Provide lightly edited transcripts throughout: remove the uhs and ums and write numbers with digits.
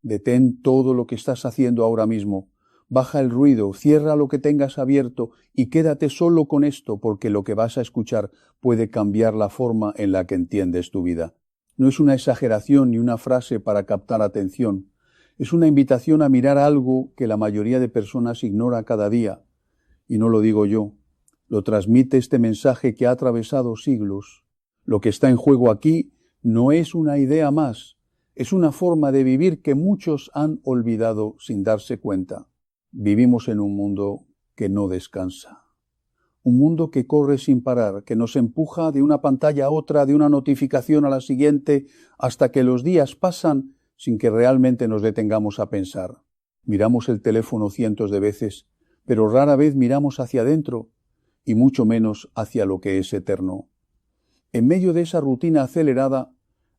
Detén todo lo que estás haciendo ahora mismo. Baja el ruido, cierra lo que tengas abierto y quédate solo con esto, porque lo que vas a escuchar puede cambiar la forma en la que entiendes tu vida. No es una exageración ni una frase para captar atención. Es una invitación a mirar algo que la mayoría de personas ignora cada día. Y no lo digo yo. Lo transmite este mensaje que ha atravesado siglos. Lo que está en juego aquí no es una idea más. Es una forma de vivir que muchos han olvidado sin darse cuenta. Vivimos en un mundo que no descansa. Un mundo que corre sin parar, que nos empuja de una pantalla a otra, de una notificación a la siguiente, hasta que los días pasan sin que realmente nos detengamos a pensar. Miramos el teléfono cientos de veces, pero rara vez miramos hacia adentro, y mucho menos hacia lo que es eterno. En medio de esa rutina acelerada,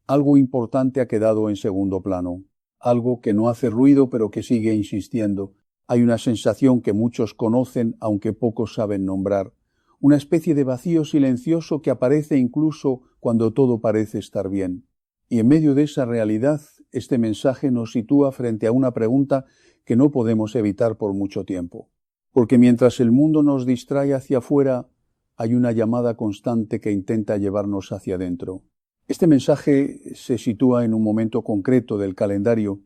algo importante ha quedado en segundo plano, algo que no hace ruido pero que sigue insistiendo. Hay una sensación que muchos conocen, aunque pocos saben nombrar, una especie de vacío silencioso que aparece incluso cuando todo parece estar bien. Y en medio de esa realidad, este mensaje nos sitúa frente a una pregunta que no podemos evitar por mucho tiempo. Porque mientras el mundo nos distrae hacia afuera, hay una llamada constante que intenta llevarnos hacia adentro. Este mensaje se sitúa en un momento concreto del calendario,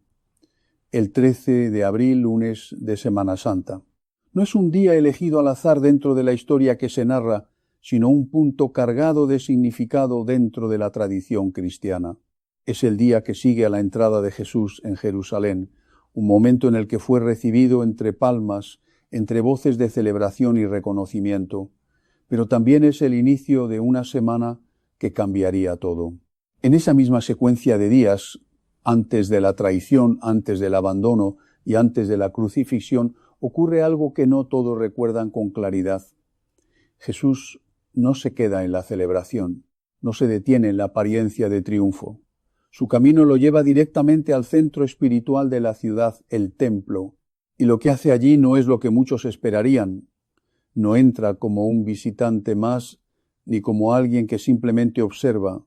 el 13 de abril, lunes de Semana Santa. No es un día elegido al azar dentro de la historia que se narra, sino un punto cargado de significado dentro de la tradición cristiana. Es el día que sigue a la entrada de Jesús en Jerusalén, un momento en el que fue recibido entre palmas, entre voces de celebración y reconocimiento, pero también es el inicio de una semana que cambiaría todo. En esa misma secuencia de días, antes de la traición, antes del abandono y antes de la crucifixión, ocurre algo que no todos recuerdan con claridad. Jesús no se queda en la celebración, no se detiene en la apariencia de triunfo. Su camino lo lleva directamente al centro espiritual de la ciudad, el templo, y lo que hace allí no es lo que muchos esperarían. No entra como un visitante más, ni como alguien que simplemente observa.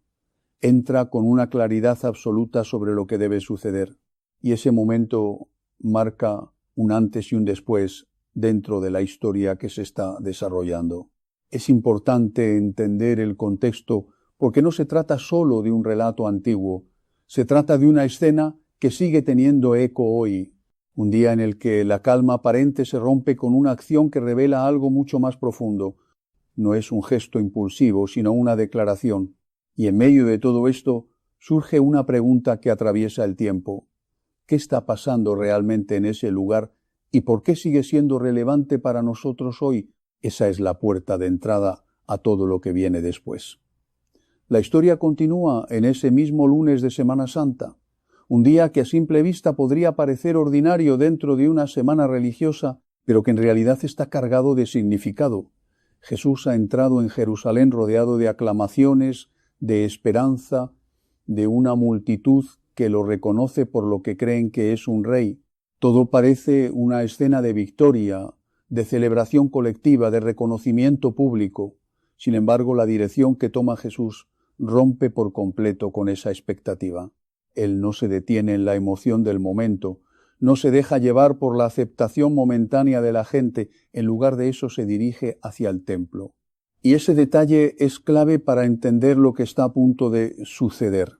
Entra con una claridad absoluta sobre lo que debe suceder, y ese momento marca un antes y un después dentro de la historia que se está desarrollando. Es importante entender el contexto porque no se trata solo de un relato antiguo, se trata de una escena que sigue teniendo eco hoy, un día en el que la calma aparente se rompe con una acción que revela algo mucho más profundo. No es un gesto impulsivo, sino una declaración. Y en medio de todo esto surge una pregunta que atraviesa el tiempo. ¿Qué está pasando realmente en ese lugar y por qué sigue siendo relevante para nosotros hoy? Esa es la puerta de entrada a todo lo que viene después. La historia continúa en ese mismo lunes de Semana Santa, un día que a simple vista podría parecer ordinario dentro de una semana religiosa, pero que en realidad está cargado de significado. Jesús ha entrado en Jerusalén rodeado de aclamaciones, de esperanza, de una multitud que lo reconoce por lo que creen que es un rey. Todo parece una escena de victoria, de celebración colectiva, de reconocimiento público. Sin embargo, la dirección que toma Jesús rompe por completo con esa expectativa. Él no se detiene en la emoción del momento, no se deja llevar por la aceptación momentánea de la gente, en lugar de eso se dirige hacia el templo. Y ese detalle es clave para entender lo que está a punto de suceder,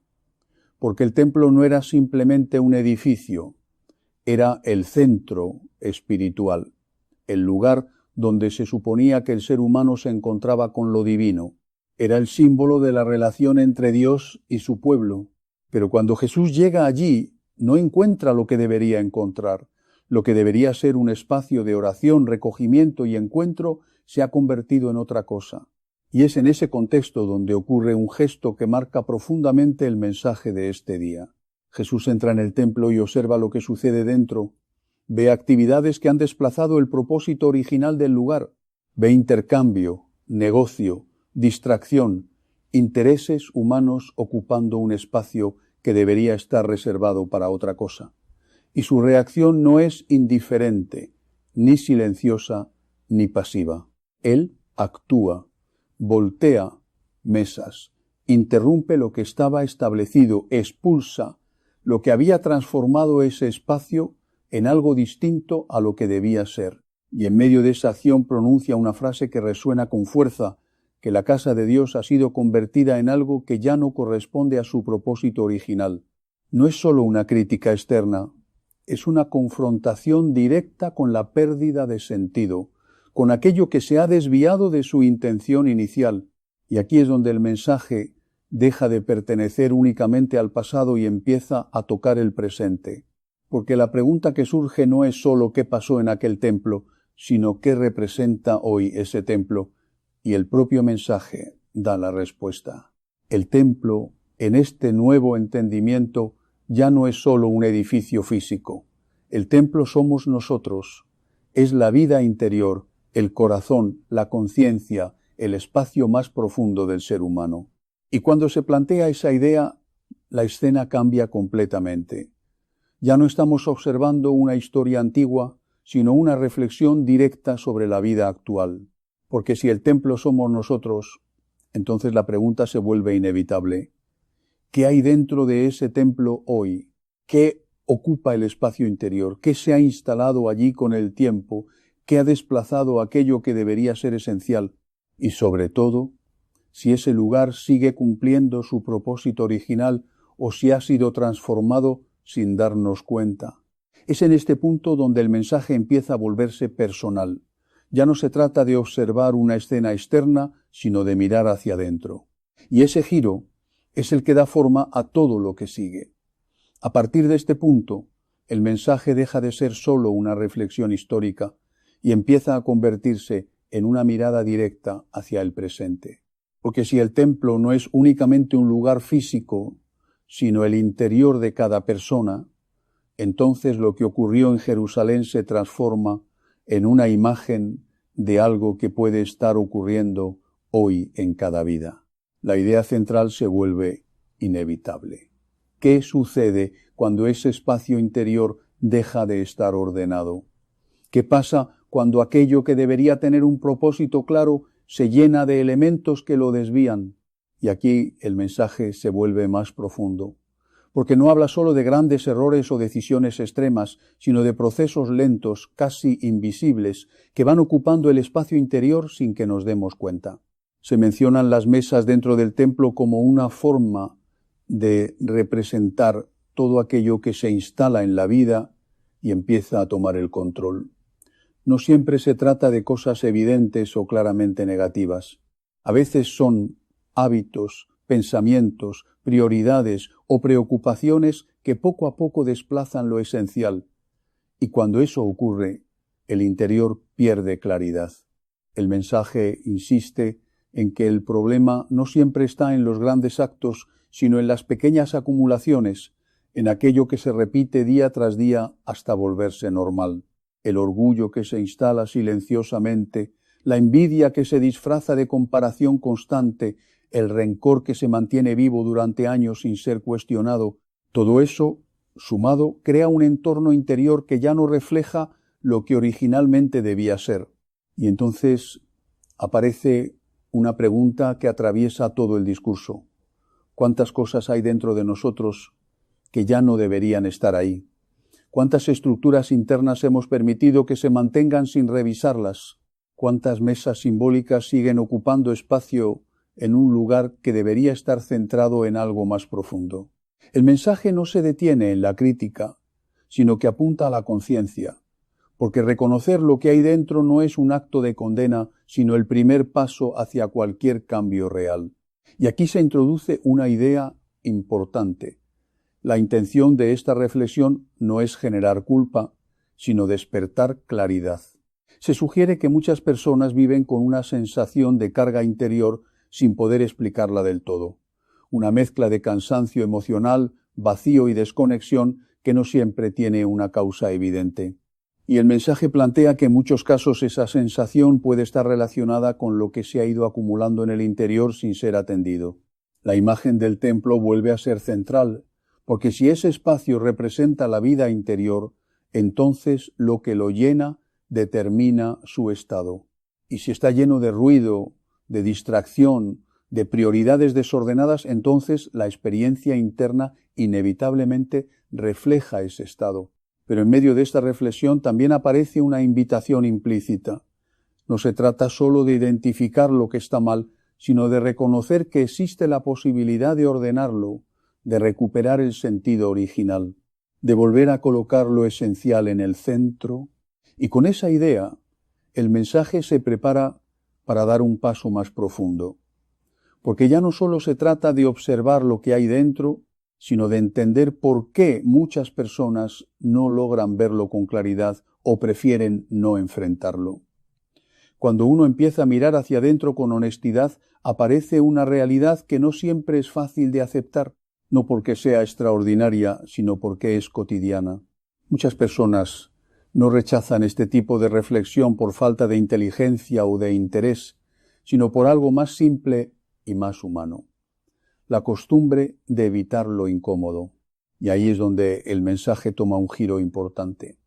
porque el templo no era simplemente un edificio, era el centro espiritual, el lugar donde se suponía que el ser humano se encontraba con lo divino. Era el símbolo de la relación entre Dios y su pueblo. Pero cuando Jesús llega allí, no encuentra lo que debería encontrar. Lo que debería ser un espacio de oración, recogimiento y encuentro se ha convertido en otra cosa. Y es en ese contexto donde ocurre un gesto que marca profundamente el mensaje de este día. Jesús entra en el templo y observa lo que sucede dentro. Ve actividades que han desplazado el propósito original del lugar. Ve intercambio, negocio, distracción, intereses humanos ocupando un espacio que debería estar reservado para otra cosa. Y su reacción no es indiferente, ni silenciosa, ni pasiva. Él actúa, voltea mesas, interrumpe lo que estaba establecido, expulsa lo que había transformado ese espacio en algo distinto a lo que debía ser. Y en medio de esa acción pronuncia una frase que resuena con fuerza, que la casa de Dios ha sido convertida en algo que ya no corresponde a su propósito original. No es solo una crítica externa, es una confrontación directa con la pérdida de sentido, con aquello que se ha desviado de su intención inicial. Y aquí es donde el mensaje deja de pertenecer únicamente al pasado y empieza a tocar el presente. Porque la pregunta que surge no es solo qué pasó en aquel templo, sino qué representa hoy ese templo. Y el propio mensaje da la respuesta. El templo, en este nuevo entendimiento, ya no es solo un edificio físico. El templo somos nosotros. Es la vida interior, el corazón, la conciencia, el espacio más profundo del ser humano. Y cuando se plantea esa idea, la escena cambia completamente. Ya no estamos observando una historia antigua, sino una reflexión directa sobre la vida actual. Porque si el templo somos nosotros, entonces la pregunta se vuelve inevitable. ¿Qué hay dentro de ese templo hoy? ¿Qué ocupa el espacio interior? ¿Qué se ha instalado allí con el tiempo? ¿Qué ha desplazado aquello que debería ser esencial? Y sobre todo, si ese lugar sigue cumpliendo su propósito original o si ha sido transformado sin darnos cuenta. Es en este punto donde el mensaje empieza a volverse personal. Ya no se trata de observar una escena externa, sino de mirar hacia adentro. Y ese giro es el que da forma a todo lo que sigue. A partir de este punto, el mensaje deja de ser solo una reflexión histórica y empieza a convertirse en una mirada directa hacia el presente. Porque si el templo no es únicamente un lugar físico, sino el interior de cada persona, entonces lo que ocurrió en Jerusalén se transforma en una imagen de algo que puede estar ocurriendo hoy en cada vida. La idea central se vuelve inevitable. ¿Qué sucede cuando ese espacio interior deja de estar ordenado? ¿Qué pasa cuando aquello que debería tener un propósito claro se llena de elementos que lo desvían? Y aquí el mensaje se vuelve más profundo, porque no habla solo de grandes errores o decisiones extremas, sino de procesos lentos, casi invisibles, que van ocupando el espacio interior sin que nos demos cuenta. Se mencionan las mesas dentro del templo como una forma de representar todo aquello que se instala en la vida y empieza a tomar el control. No siempre se trata de cosas evidentes o claramente negativas. A veces son hábitos, pensamientos, prioridades o preocupaciones que poco a poco desplazan lo esencial. Y cuando eso ocurre, el interior pierde claridad. El mensaje insiste en que el problema no siempre está en los grandes actos, sino en las pequeñas acumulaciones, en aquello que se repite día tras día hasta volverse normal. El orgullo que se instala silenciosamente, la envidia que se disfraza de comparación constante, el rencor que se mantiene vivo durante años sin ser cuestionado, todo eso, sumado, crea un entorno interior que ya no refleja lo que originalmente debía ser. Y entonces aparece una pregunta que atraviesa todo el discurso. ¿Cuántas cosas hay dentro de nosotros que ya no deberían estar ahí? ¿Cuántas estructuras internas hemos permitido que se mantengan sin revisarlas? ¿Cuántas mesas simbólicas siguen ocupando espacio en un lugar que debería estar centrado en algo más profundo? El mensaje no se detiene en la crítica, sino que apunta a la conciencia, porque reconocer lo que hay dentro no es un acto de condena, sino el primer paso hacia cualquier cambio real. Y aquí se introduce una idea importante. La intención de esta reflexión no es generar culpa, sino despertar claridad. Se sugiere que muchas personas viven con una sensación de carga interior sin poder explicarla del todo. Una mezcla de cansancio emocional, vacío y desconexión que no siempre tiene una causa evidente. Y el mensaje plantea que en muchos casos esa sensación puede estar relacionada con lo que se ha ido acumulando en el interior sin ser atendido. La imagen del templo vuelve a ser central, porque si ese espacio representa la vida interior, entonces lo que lo llena determina su estado. Y si está lleno de ruido, de distracción, de prioridades desordenadas, entonces la experiencia interna inevitablemente refleja ese estado. Pero en medio de esta reflexión también aparece una invitación implícita. No se trata solo de identificar lo que está mal, sino de reconocer que existe la posibilidad de ordenarlo, de recuperar el sentido original, de volver a colocar lo esencial en el centro. Y con esa idea, el mensaje se prepara para dar un paso más profundo. Porque ya no solo se trata de observar lo que hay dentro, sino de entender por qué muchas personas no logran verlo con claridad o prefieren no enfrentarlo. Cuando uno empieza a mirar hacia adentro con honestidad, aparece una realidad que no siempre es fácil de aceptar, no porque sea extraordinaria, sino porque es cotidiana. Muchas personas no rechazan este tipo de reflexión por falta de inteligencia o de interés, sino por algo más simple y más humano. La costumbre de evitar lo incómodo. Y ahí es donde el mensaje toma un giro importante.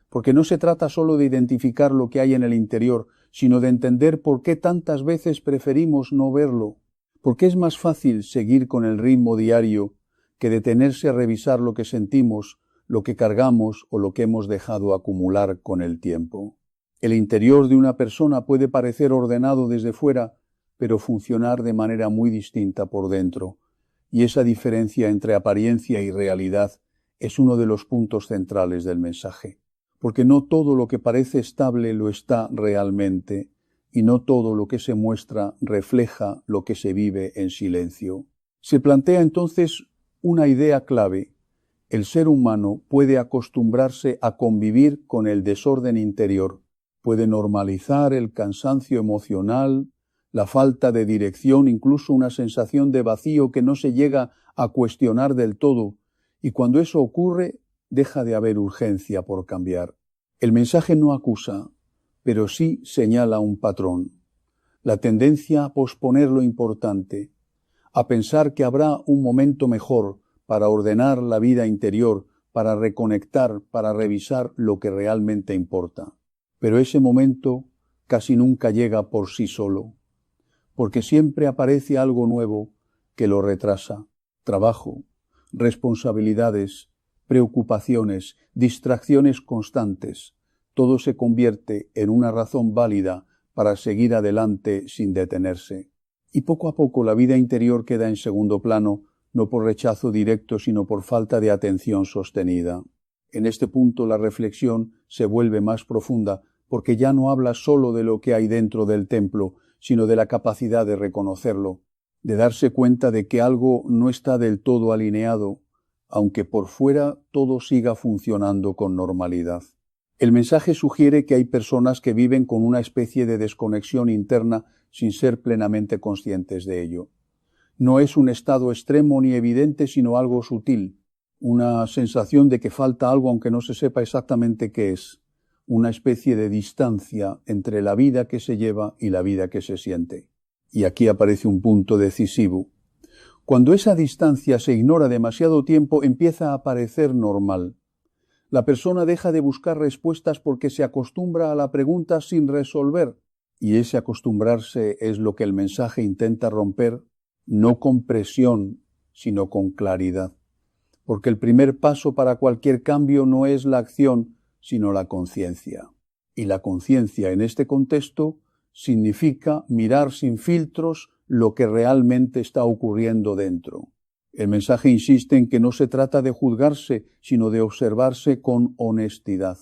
Porque no se trata solo de identificar lo que hay en el interior, sino de entender por qué tantas veces preferimos no verlo. Porque es más fácil seguir con el ritmo diario que detenerse a revisar lo que sentimos, lo que cargamos o lo que hemos dejado acumular con el tiempo. El interior de una persona puede parecer ordenado desde fuera, pero funcionar de manera muy distinta por dentro. Y esa diferencia entre apariencia y realidad es uno de los puntos centrales del mensaje. Porque no todo lo que parece estable lo está realmente, y no todo lo que se muestra refleja lo que se vive en silencio. Se plantea entonces una idea clave. El ser humano puede acostumbrarse a convivir con el desorden interior, puede normalizar el cansancio emocional, la falta de dirección, incluso una sensación de vacío que no se llega a cuestionar del todo, y cuando eso ocurre, deja de haber urgencia por cambiar. El mensaje no acusa, pero sí señala un patrón. La tendencia a posponer lo importante, a pensar que habrá un momento mejor para ordenar la vida interior, para reconectar, para revisar lo que realmente importa. Pero ese momento casi nunca llega por sí solo, porque siempre aparece algo nuevo que lo retrasa. Trabajo, responsabilidades, preocupaciones, distracciones constantes. Todo se convierte en una razón válida para seguir adelante sin detenerse. Y poco a poco la vida interior queda en segundo plano, no por rechazo directo, sino por falta de atención sostenida. En este punto la reflexión se vuelve más profunda, porque ya no habla solo de lo que hay dentro del templo, sino de la capacidad de reconocerlo, de darse cuenta de que algo no está del todo alineado, aunque por fuera todo siga funcionando con normalidad. El mensaje sugiere que hay personas que viven con una especie de desconexión interna sin ser plenamente conscientes de ello. No es un estado extremo ni evidente, sino algo sutil, una sensación de que falta algo aunque no se sepa exactamente qué es, una especie de distancia entre la vida que se lleva y la vida que se siente. Y aquí aparece un punto decisivo. Cuando esa distancia se ignora demasiado tiempo, empieza a parecer normal. La persona deja de buscar respuestas porque se acostumbra a la pregunta sin resolver, y ese acostumbrarse es lo que el mensaje intenta romper, no con presión, sino con claridad. Porque el primer paso para cualquier cambio no es la acción, sino la conciencia. Y la conciencia en este contexto significa mirar sin filtros lo que realmente está ocurriendo dentro. El mensaje insiste en que no se trata de juzgarse, sino de observarse con honestidad,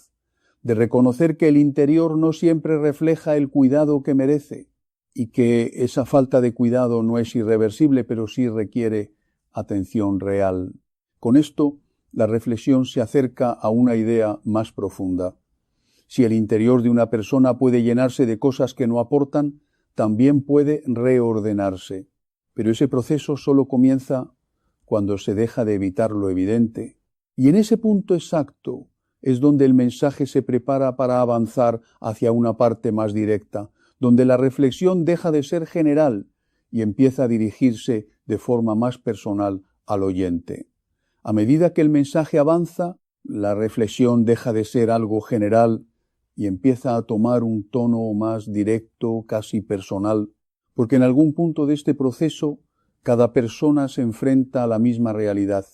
de reconocer que el interior no siempre refleja el cuidado que merece y que esa falta de cuidado no es irreversible, pero sí requiere atención real. Con esto, la reflexión se acerca a una idea más profunda. Si el interior de una persona puede llenarse de cosas que no aportan, también puede reordenarse. Pero ese proceso solo comienza cuando se deja de evitar lo evidente. Y en ese punto exacto es donde el mensaje se prepara para avanzar hacia una parte más directa, donde la reflexión deja de ser general y empieza a dirigirse de forma más personal al oyente. A medida que el mensaje avanza, la reflexión deja de ser algo general y empieza a tomar un tono más directo, casi personal, porque en algún punto de este proceso cada persona se enfrenta a la misma realidad,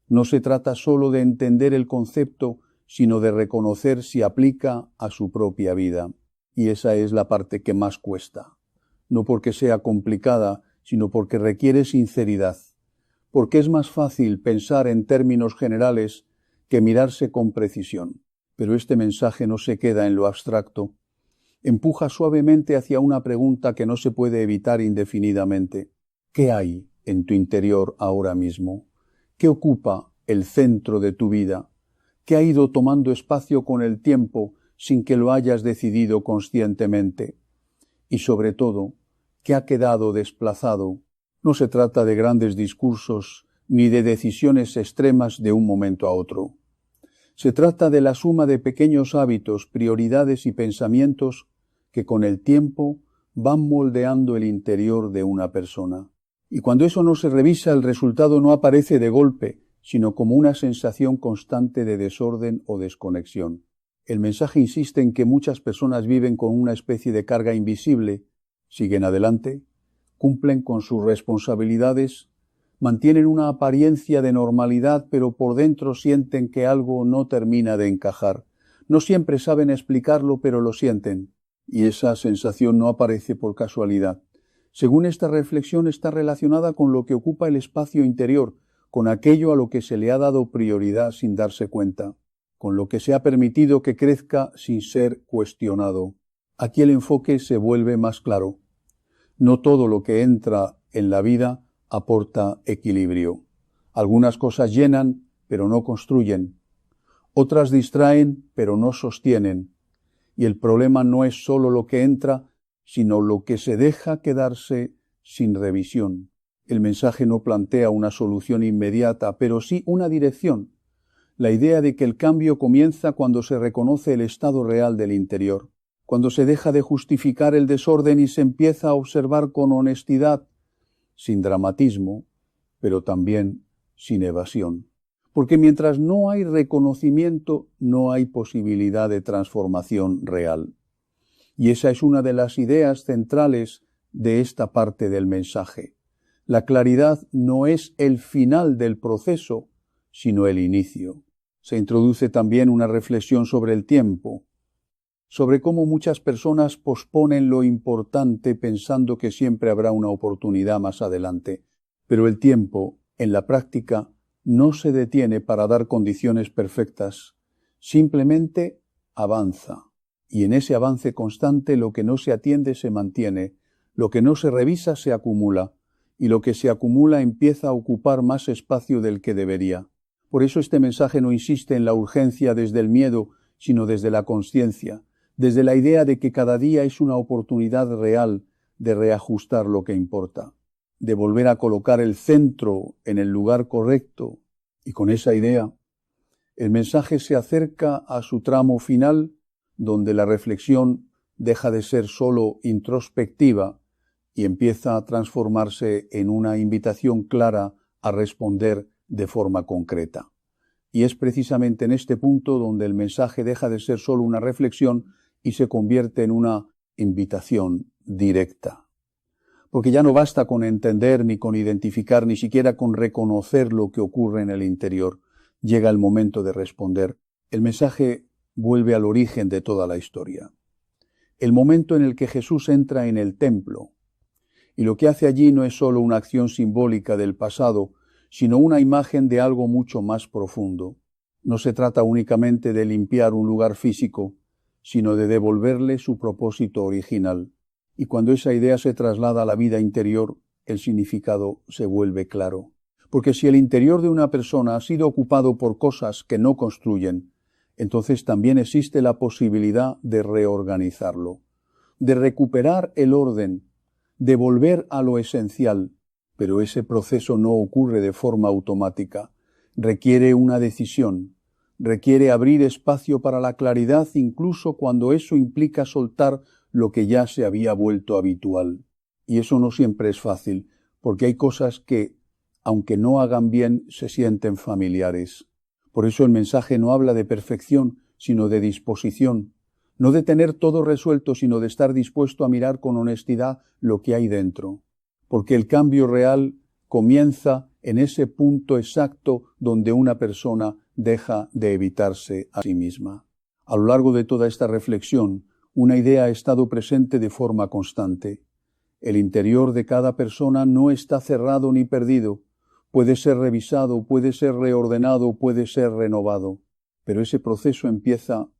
No se trata solo de entender el concepto, sino de reconocer si aplica a su propia vida. Y esa es la parte que más cuesta. No porque sea complicada, sino porque requiere sinceridad. Porque es más fácil pensar en términos generales que mirarse con precisión. Pero este mensaje no se queda en lo abstracto. Empuja suavemente hacia una pregunta que no se puede evitar indefinidamente. ¿Qué hay en tu interior ahora mismo? ¿Qué ocupa el centro de tu vida? ¿Qué ha ido tomando espacio con el tiempo sin que lo hayas decidido conscientemente? Y sobre todo, ¿qué ha quedado desplazado? No se trata de grandes discursos ni de decisiones extremas de un momento a otro. Se trata de la suma de pequeños hábitos, prioridades y pensamientos que con el tiempo van moldeando el interior de una persona. Y cuando eso no se revisa, el resultado no aparece de golpe, sino como una sensación constante de desorden o desconexión. El mensaje insiste en que muchas personas viven con una especie de carga invisible, siguen adelante, cumplen con sus responsabilidades, mantienen una apariencia de normalidad, pero por dentro sienten que algo no termina de encajar. No siempre saben explicarlo, pero lo sienten, y esa sensación no aparece por casualidad. Según esta reflexión, está relacionada con lo que ocupa el espacio interior, con aquello a lo que se le ha dado prioridad sin darse cuenta, con lo que se ha permitido que crezca sin ser cuestionado. Aquí el enfoque se vuelve más claro. No todo lo que entra en la vida aporta equilibrio. Algunas cosas llenan, pero no construyen. Otras distraen, pero no sostienen. Y el problema no es solo lo que entra, sino lo que se deja quedarse sin revisión. El mensaje no plantea una solución inmediata, pero sí una dirección. La idea de que el cambio comienza cuando se reconoce el estado real del interior, cuando se deja de justificar el desorden y se empieza a observar con honestidad, sin dramatismo, pero también sin evasión. Porque mientras no hay reconocimiento, no hay posibilidad de transformación real. Y esa es una de las ideas centrales de esta parte del mensaje. La claridad no es el final del proceso, sino el inicio. Se introduce también una reflexión sobre el tiempo, sobre cómo muchas personas posponen lo importante pensando que siempre habrá una oportunidad más adelante. Pero el tiempo, en la práctica, no se detiene para dar condiciones perfectas, simplemente avanza. Y en ese avance constante lo que no se atiende se mantiene, lo que no se revisa se acumula, y lo que se acumula empieza a ocupar más espacio del que debería. Por eso este mensaje no insiste en la urgencia desde el miedo, sino desde la consciencia, desde la idea de que cada día es una oportunidad real de reajustar lo que importa, de volver a colocar el centro en el lugar correcto. Y con esa idea, el mensaje se acerca a su tramo final, donde la reflexión deja de ser solo introspectiva y empieza a transformarse en una invitación clara a responder de forma concreta. Y es precisamente en este punto donde el mensaje deja de ser solo una reflexión y se convierte en una invitación directa. Porque ya no basta con entender, ni con identificar, ni siquiera con reconocer lo que ocurre en el interior. Llega el momento de responder. El mensaje vuelve al origen de toda la historia. El momento en el que Jesús entra en el templo. Y lo que hace allí no es solo una acción simbólica del pasado, sino una imagen de algo mucho más profundo. No se trata únicamente de limpiar un lugar físico, sino de devolverle su propósito original. Y cuando esa idea se traslada a la vida interior, el significado se vuelve claro. Porque si el interior de una persona ha sido ocupado por cosas que no construyen, entonces también existe la posibilidad de reorganizarlo, de recuperar el orden, de volver a lo esencial. Pero ese proceso no ocurre de forma automática. Requiere una decisión. Requiere abrir espacio para la claridad incluso cuando eso implica soltar lo que ya se había vuelto habitual. Y eso no siempre es fácil, porque hay cosas que, aunque no hagan bien, se sienten familiares. Por eso el mensaje no habla de perfección, sino de disposición. No de tener todo resuelto, sino de estar dispuesto a mirar con honestidad lo que hay dentro. Porque el cambio real comienza en ese punto exacto donde una persona deja de evitarse a sí misma. A lo largo de toda esta reflexión, una idea ha estado presente de forma constante. El interior de cada persona no está cerrado ni perdido. Puede ser revisado, puede ser reordenado, puede ser renovado. Pero ese proceso empieza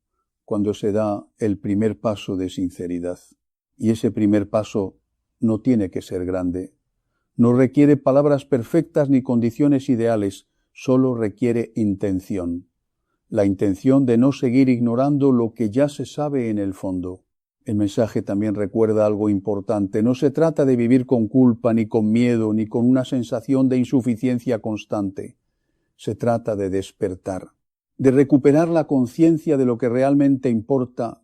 cuando se da el primer paso de sinceridad. Y ese primer paso no tiene que ser grande. No requiere palabras perfectas ni condiciones ideales, solo requiere intención. La intención de no seguir ignorando lo que ya se sabe en el fondo. El mensaje también recuerda algo importante. No se trata de vivir con culpa, ni con miedo, ni con una sensación de insuficiencia constante. Se trata de despertar, de recuperar la conciencia de lo que realmente importa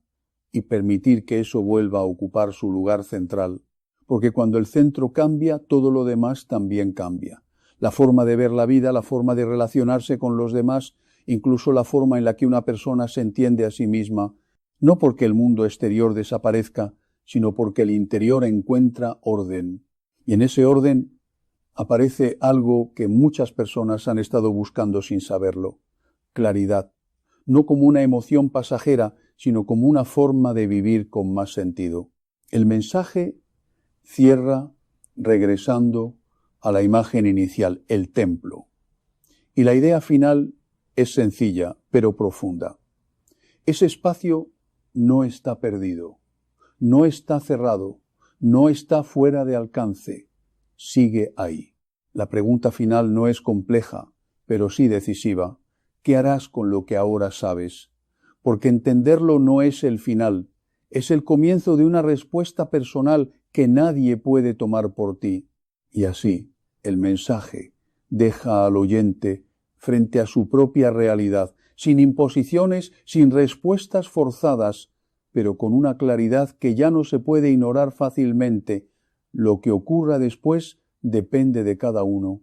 y permitir que eso vuelva a ocupar su lugar central. Porque cuando el centro cambia, todo lo demás también cambia. La forma de ver la vida, la forma de relacionarse con los demás, incluso la forma en la que una persona se entiende a sí misma, no porque el mundo exterior desaparezca, sino porque el interior encuentra orden. Y en ese orden aparece algo que muchas personas han estado buscando sin saberlo: claridad. No como una emoción pasajera, sino como una forma de vivir con más sentido. El mensaje cierra regresando a la imagen inicial, el templo. Y la idea final es sencilla, pero profunda. Ese espacio no está perdido, no está cerrado, no está fuera de alcance, sigue ahí. La pregunta final no es compleja, pero sí decisiva. ¿Qué harás con lo que ahora sabes? Porque entenderlo no es el final, es el comienzo de una respuesta personal que nadie puede tomar por ti. Y así, el mensaje deja al oyente frente a su propia realidad, sin imposiciones, sin respuestas forzadas, pero con una claridad que ya no se puede ignorar fácilmente. Lo que ocurra después depende de cada uno,